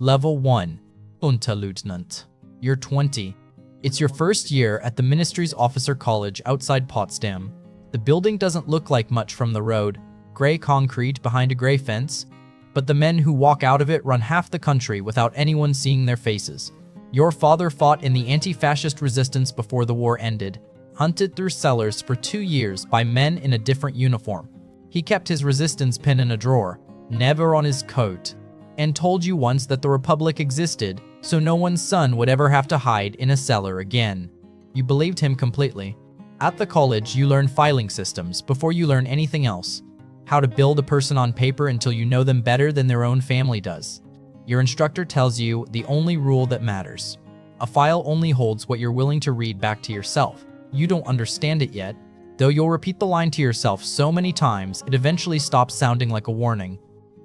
Level 1. Unterleutnant. You're 20. It's your first year at the Ministry's Officer College outside Potsdam. The building doesn't look like much from the road, gray concrete behind a gray fence, but the men who walk out of it run half the country without anyone seeing their faces. Your father fought in the anti-fascist resistance before the war ended, hunted through cellars for 2 years by men in a different uniform. He kept his resistance pin in a drawer, never on his coat, and told you once that the Republic existed so no one's son would ever have to hide in a cellar again. You believed him completely. At the college, you learn filing systems before you learn anything else. How to build a person on paper until you know them better than their own family does. Your instructor tells you the only rule that matters. A file only holds what you're willing to read back to yourself. You don't understand it yet, though you'll repeat the line to yourself so many times it eventually stops sounding like a warning.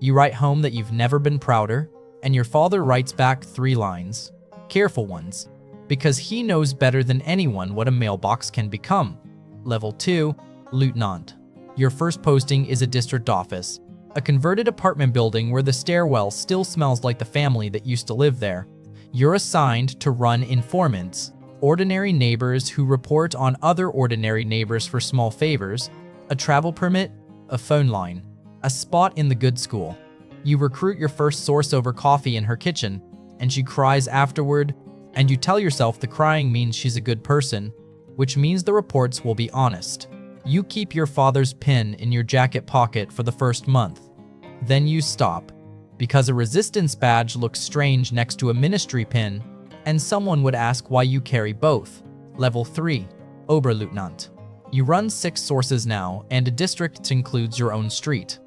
You write home that you've never been prouder, and your father writes back 3 lines, careful ones, because he knows better than anyone what a mailbox can become. Level 2. Lieutenant. Your first posting is a district office, a converted apartment building where the stairwell still smells like the family that used to live there. You're assigned to run informants, ordinary neighbors who report on other ordinary neighbors for small favors, a travel permit, a phone line, a spot in the good school. You recruit your first source over coffee in her kitchen, and she cries afterward, and you tell yourself the crying means she's a good person, which means the reports will be honest. You keep your father's pin in your jacket pocket for the first month. Then you stop, because a resistance badge looks strange next to a ministry pin, and someone would ask why you carry both. Level 3. Oberleutnant. You run 6 sources now, and a district includes your own street.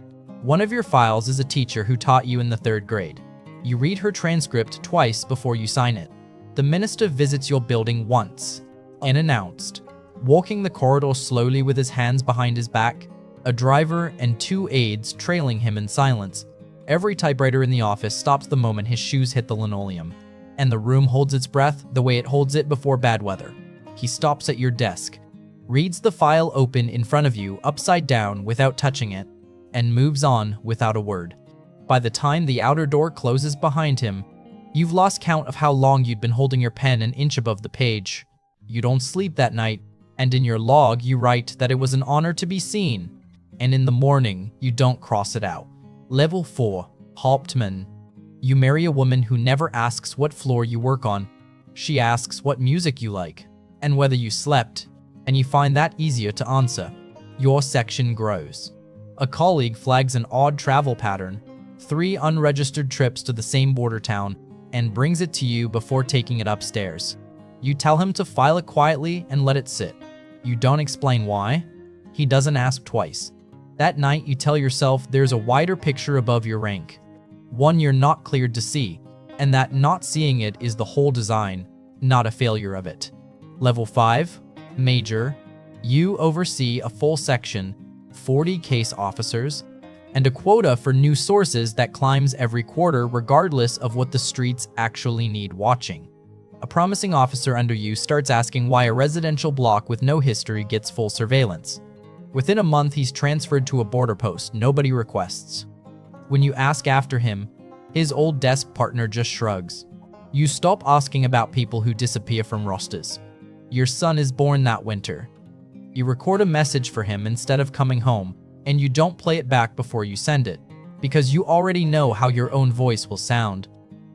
One of your files is a teacher who taught you in the 3rd grade. You read her transcript twice before you sign it. The minister visits your building once, unannounced, walking the corridor slowly with his hands behind his back, a driver and 2 aides trailing him in silence. Every typewriter in the office stops the moment his shoes hit the linoleum, and the room holds its breath the way it holds it before bad weather. He stops at your desk, reads the file open in front of you upside down without touching it, and moves on without a word. By the time the outer door closes behind him, you've lost count of how long you'd been holding your pen an inch above the page. You don't sleep that night, and in your log you write that it was an honor to be seen, and in the morning you don't cross it out. Level 4. Hauptmann. You marry a woman who never asks what floor you work on. She asks what music you like, and whether you slept, and you find that easier to answer. Your section grows. A colleague flags an odd travel pattern, 3 unregistered trips to the same border town, and brings it to you before taking it upstairs. You tell him to file it quietly and let it sit. You don't explain why. He doesn't ask twice. That night you tell yourself there's a wider picture above your rank, one you're not cleared to see, and that not seeing it is the whole design, not a failure of it. Level 5. Major. You oversee a full section, 40 case officers, and a quota for new sources that climbs every quarter regardless of what the streets actually need watching. A promising officer under you starts asking why a residential block with no history gets full surveillance. Within a month, he's transferred to a border post nobody requests. When you ask after him, his old desk partner just shrugs. You stop asking about people who disappear from rosters. Your son is born that winter. You record a message for him instead of coming home, and you don't play it back before you send it, because you already know how your own voice will sound.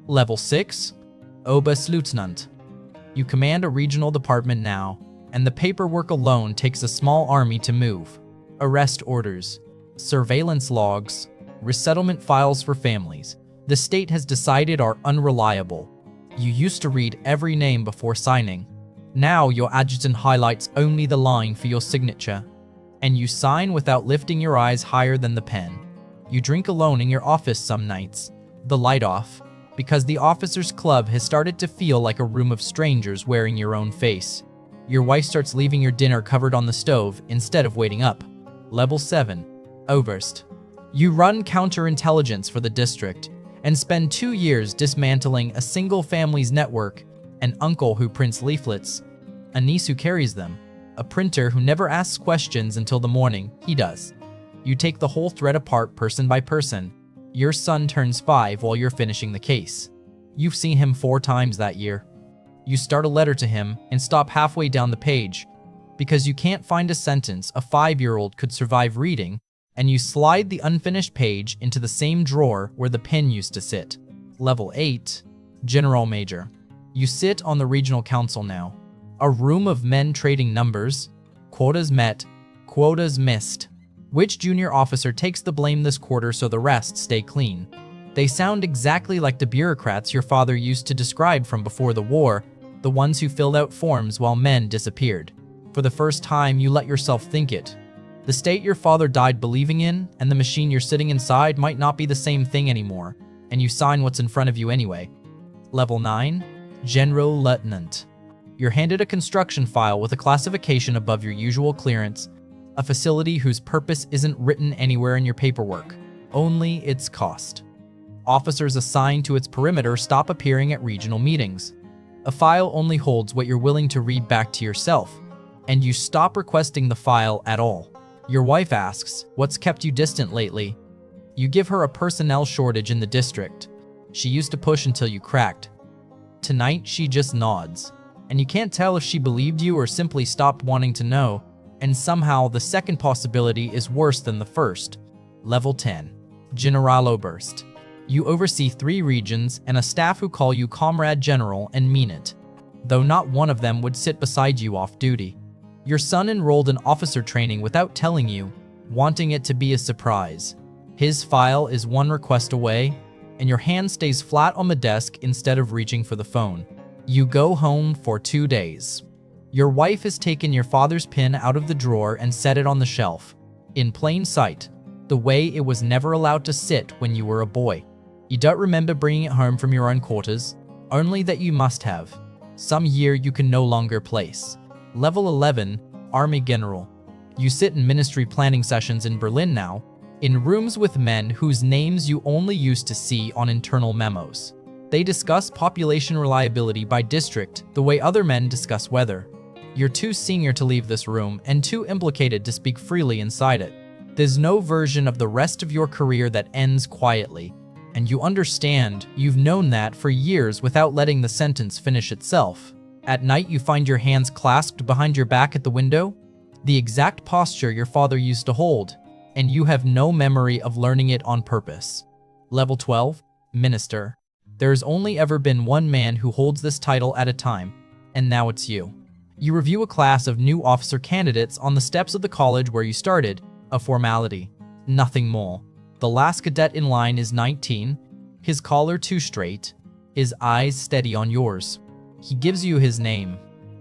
Level 6. Oberstleutnant. You command a regional department now, and the paperwork alone takes a small army to move. Arrest orders, surveillance logs, resettlement files for families the state has decided are unreliable. You used to read every name before signing. Now your adjutant highlights only the line for your signature, and you sign without lifting your eyes higher than the pen. You drink alone in your office some nights, the light off, because the officers' club has started to feel like a room of strangers wearing your own face. Your wife starts leaving your dinner covered on the stove instead of waiting up. Level 7. Oberst. You run counterintelligence for the district and spend 2 years dismantling a single family's network, an uncle who prints leaflets, a niece who carries them, a printer who never asks questions until the morning he does. You take the whole thread apart person by person. Your son turns 5 while you're finishing the case. You've seen him 4 times that year. You start a letter to him and stop halfway down the page because you can't find a sentence a 5-year-old could survive reading, and you slide the unfinished page into the same drawer where the pen used to sit. Level 8. General Major. You sit on the regional council now. A room of men trading numbers. Quotas met, quotas missed. Which junior officer takes the blame this quarter so the rest stay clean? They sound exactly like the bureaucrats your father used to describe from before the war, the ones who filled out forms while men disappeared. For the first time, you let yourself think it. The state your father died believing in and the machine you're sitting inside might not be the same thing anymore, and you sign what's in front of you anyway. Level 9. General Lieutenant. You're handed a construction file with a classification above your usual clearance, a facility whose purpose isn't written anywhere in your paperwork, only its cost. Officers assigned to its perimeter stop appearing at regional meetings. A file only holds what you're willing to read back to yourself, and you stop requesting the file at all. Your wife asks, "What's kept you distant lately?" You give her a personnel shortage in the district. She used to push until you cracked. Tonight, she just nods, and you can't tell if she believed you or simply stopped wanting to know, and somehow the second possibility is worse than the first. Level 10. Generaloberst. You oversee 3 regions and a staff who call you Comrade General and mean it, though not one of them would sit beside you off duty. Your son enrolled in officer training without telling you, wanting it to be a surprise. His file is one request away, and your hand stays flat on the desk instead of reaching for the phone. You go home for 2 days. Your wife has taken your father's pin out of the drawer and set it on the shelf, in plain sight, the way it was never allowed to sit when you were a boy. You don't remember bringing it home from your own quarters, only that you must have. Some year you can no longer place. Level 11. Army General. You sit in ministry planning sessions in Berlin now, in rooms with men whose names you only used to see on internal memos. They discuss population reliability by district the way other men discuss weather. You're too senior to leave this room and too implicated to speak freely inside it. There's no version of the rest of your career that ends quietly, and you understand you've known that for years without letting the sentence finish itself. At night, you find your hands clasped behind your back at the window, the exact posture your father used to hold, and you have no memory of learning it on purpose. Level 12. Minister. There's only ever been one man who holds this title at a time, and now it's you. You review a class of new officer candidates on the steps of the college where you started, a formality, nothing more. The last cadet in line is 19, his collar too straight, his eyes steady on yours. He gives you his name,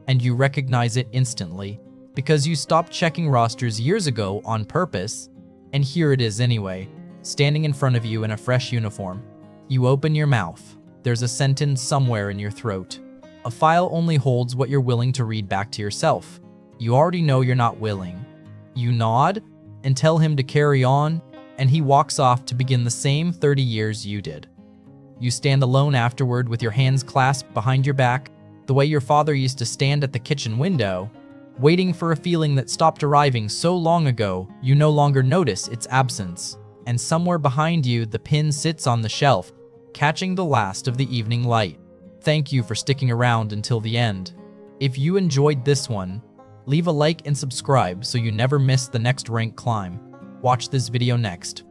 and you recognize it instantly, because you stopped checking rosters years ago on purpose, and here it is anyway, standing in front of you in a fresh uniform. You open your mouth. There's a sentence somewhere in your throat. A file only holds what you're willing to read back to yourself. You already know you're not willing. You nod and tell him to carry on, and he walks off to begin the same 30 years you did. You stand alone afterward with your hands clasped behind your back, the way your father used to stand at the kitchen window, waiting for a feeling that stopped arriving so long ago you no longer notice its absence. And somewhere behind you, the pin sits on the shelf, catching the last of the evening light. Thank you for sticking around until the end. If you enjoyed this one, leave a like and subscribe so you never miss the next rank climb. Watch this video next.